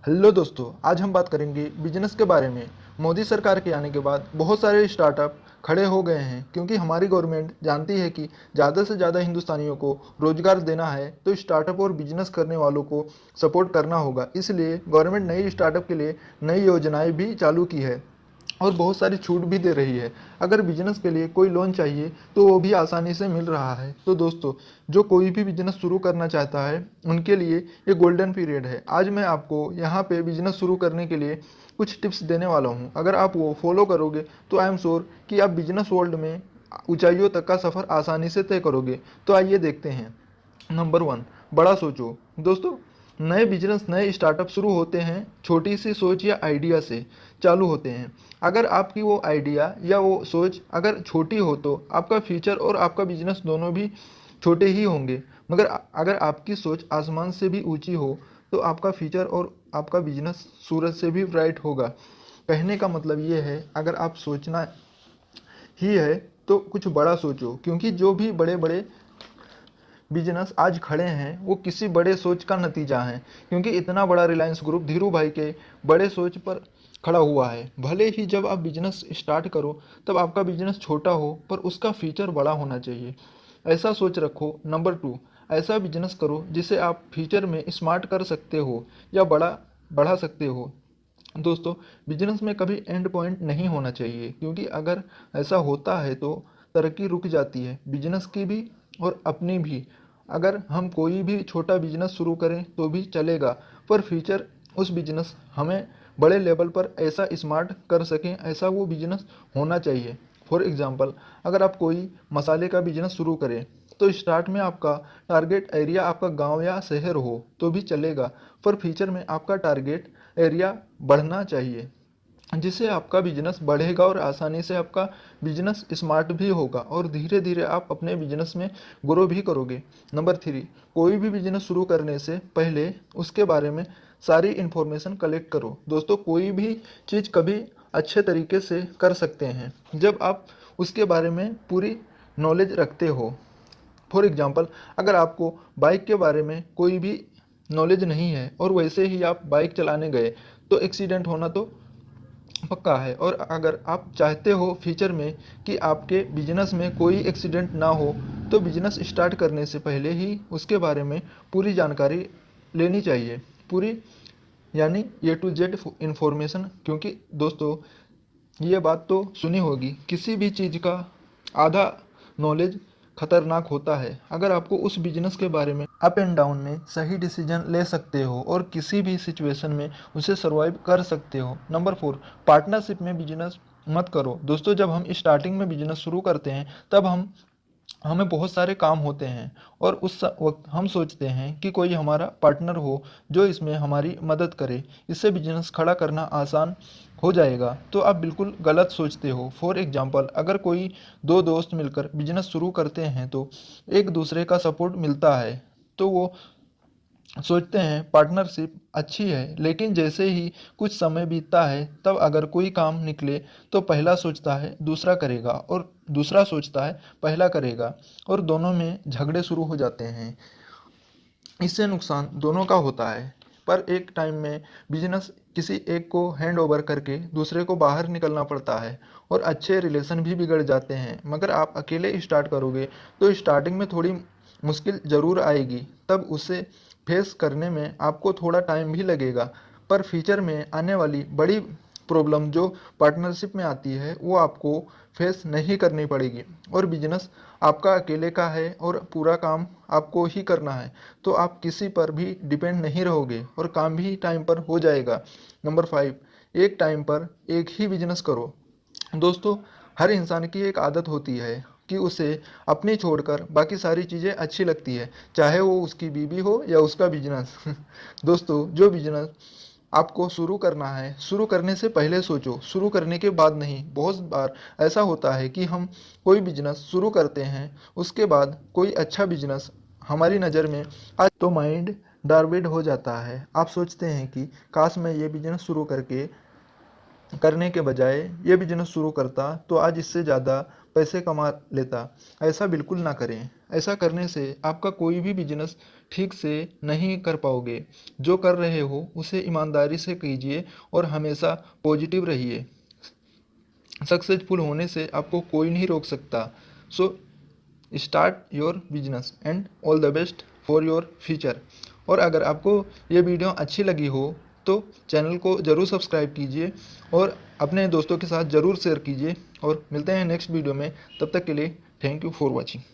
Hello दोस्तों, आज हम बात करेंगे बिजनेस के बारे में। मोदी सरकार के आने के बाद बहुत सारे स्टार्टअप खड़े हो गए हैं क्योंकि हमारी गवर्नमेंट जानती है कि ज़्यादा से ज़्यादा हिंदुस्तानियों को रोजगार देना है तो स्टार्टअप और बिजनेस करने वालों को सपोर्ट करना होगा। इसलिए गवर्नमेंट नई स्टार्टअप के लिए नई योजनाएं भी चालू की है और बहुत सारी छूट भी दे रही है। अगर बिजनेस के लिए कोई लोन चाहिए तो वो भी आसानी से मिल रहा है। तो दोस्तों, जो कोई भी बिजनेस शुरू करना चाहता है उनके लिए ये गोल्डन पीरियड है। आज मैं आपको यहाँ पे बिजनेस शुरू करने के लिए कुछ टिप्स देने वाला हूँ। अगर आप वो फॉलो करोगे तो आई एम श्योर कि आप बिजनेस वर्ल्ड में ऊंचाइयों तक का सफ़र आसानी से तय करोगे। तो आइए देखते हैं। नंबर वन, बड़ा सोचो। दोस्तों, नए बिजनेस नए स्टार्टअप शुरू होते हैं छोटी सी सोच या आइडिया से चालू होते हैं। अगर आपकी वो आइडिया या वो सोच अगर छोटी हो तो आपका फ्यूचर और आपका बिजनेस दोनों भी छोटे ही होंगे। मगर अगर आपकी सोच आसमान से भी ऊंची हो तो आपका फ्यूचर और आपका बिजनेस सूरज से भी ब्राइट होगा। कहने का मतलब ये है, अगर आप सोचना ही है तो कुछ बड़ा सोचो, क्योंकि जो भी बड़े बड़े बिजनेस आज खड़े हैं वो किसी बड़े सोच का नतीजा है। क्योंकि इतना बड़ा रिलायंस ग्रुप धीरू भाई के बड़े सोच पर खड़ा हुआ है। भले ही जब आप बिजनेस स्टार्ट करो तब आपका बिजनेस छोटा हो पर उसका फीचर बड़ा होना चाहिए, ऐसा सोच रखो। नंबर टू, ऐसा बिजनेस करो जिसे आप फ्यूचर में स्मार्ट कर सकते हो या बढ़ा सकते हो। दोस्तों, बिजनेस में कभी एंड पॉइंट नहीं होना चाहिए, क्योंकि अगर ऐसा होता है तो तरक्की रुक जाती है, बिजनेस की भी और अपनी भी। अगर हम कोई भी छोटा बिजनेस शुरू करें तो भी चलेगा, पर फ्यूचर उस बिजनेस हमें बड़े लेवल पर ऐसा स्मार्ट कर सकें, ऐसा वो बिजनेस होना चाहिए। फॉर एग्जांपल, अगर आप कोई मसाले का बिजनेस शुरू करें तो स्टार्ट में आपका टारगेट एरिया आपका गांव या शहर हो तो भी चलेगा, पर फ्यूचर में आपका टारगेट एरिया बढ़ना चाहिए, जिससे आपका बिजनेस बढ़ेगा और आसानी से आपका बिजनेस स्मार्ट भी होगा और धीरे धीरे आप अपने बिजनेस में ग्रो भी करोगे। नंबर थ्री, कोई भी बिजनेस शुरू करने से पहले उसके बारे में सारी इन्फॉर्मेशन कलेक्ट करो। दोस्तों, कोई भी चीज़ कभी अच्छे तरीके से कर सकते हैं जब आप उसके बारे में पूरी नॉलेज रखते हो। फॉर एग्जांपल, अगर आपको बाइक के बारे में कोई भी नॉलेज नहीं है और वैसे ही आप बाइक चलाने गए तो एक्सीडेंट होना तो पक्का है। और अगर आप चाहते हो फ्यूचर में कि आपके बिजनेस में कोई एक्सीडेंट ना हो तो बिजनेस स्टार्ट करने से पहले ही उसके बारे में पूरी जानकारी लेनी चाहिए, पूरी यानी A to Z इंफॉर्मेशन। क्योंकि दोस्तों, ये बात तो सुनी होगी, किसी भी चीज़ का आधा नॉलेज खतरनाक होता है। अगर आपको उस बिजनेस के बारे में अप एंड डाउन में सही डिसीजन ले सकते हो और किसी भी सिचुएशन में उसे सर्वाइव कर सकते हो। नंबर फोर, पार्टनरशिप में बिजनेस मत करो। दोस्तों, जब हम स्टार्टिंग में बिजनेस शुरू करते हैं तब हमें बहुत सारे काम होते हैं और उस वक्त हम सोचते हैं कि कोई हमारा पार्टनर हो जो इसमें हमारी मदद करे, इससे बिजनेस खड़ा करना आसान हो जाएगा। तो आप बिल्कुल गलत सोचते हो। फॉर एग्जांपल, अगर कोई दो दोस्त मिलकर बिजनेस शुरू करते हैं तो एक दूसरे का सपोर्ट मिलता है तो वो सोचते हैं पार्टनरशिप अच्छी है। लेकिन जैसे ही कुछ समय बीतता है तब अगर कोई काम निकले तो पहला सोचता है दूसरा करेगा और दूसरा सोचता है पहला करेगा और दोनों में झगड़े शुरू हो जाते हैं। इससे नुकसान दोनों का होता है। पर एक टाइम में बिजनेस किसी एक को हैंड ओवर करके दूसरे को बाहर निकलना पड़ता है और अच्छे रिलेशन भी बिगड़ जाते हैं। मगर आप अकेले स्टार्ट करोगे तो स्टार्टिंग में थोड़ी मुश्किल ज़रूर आएगी, तब उसे फेस करने में आपको थोड़ा टाइम भी लगेगा। पर फ्यूचर में आने वाली बड़ी प्रॉब्लम जो पार्टनरशिप में आती है वो आपको फेस नहीं करनी पड़ेगी और बिजनेस आपका अकेले का है और पूरा काम आपको ही करना है, तो आप किसी पर भी डिपेंड नहीं रहोगे और काम भी टाइम पर हो जाएगा। नंबर फाइव, एक टाइम पर एक ही बिजनेस करो। दोस्तों, हर इंसान की एक आदत होती है कि उसे अपनी छोड़कर बाकी सारी चीज़ें अच्छी लगती है, चाहे वो उसकी बीवी हो या उसका बिजनेस। दोस्तों, जो बिजनेस आपको शुरू करना है, शुरू करने से पहले सोचो, शुरू करने के बाद नहीं। बहुत बार ऐसा होता है कि हम कोई बिजनेस शुरू करते हैं, उसके बाद कोई अच्छा बिजनेस हमारी नज़र में आज तो माइंड डाइवर्ट हो जाता है। आप सोचते हैं कि काश मैं ये बिजनेस शुरू करके करने के बजाय ये बिजनेस शुरू करता तो आज इससे ज़्यादा पैसे कमा लेता। ऐसा बिल्कुल ना करें। ऐसा करने से आपका कोई भी बिजनेस ठीक से नहीं कर पाओगे। जो कर रहे हो उसे ईमानदारी से कीजिए और हमेशा पॉजिटिव रहिए। सक्सेसफुल होने से आपको कोई नहीं रोक सकता। So start your business and all the best for your future. और अगर आपको ये वीडियो अच्छी लगी हो तो चैनल को ज़रूर सब्सक्राइब कीजिए और अपने दोस्तों के साथ ज़रूर शेयर कीजिए। और मिलते हैं नेक्स्ट वीडियो में। तब तक के लिए थैंक यू फॉर वॉचिंग।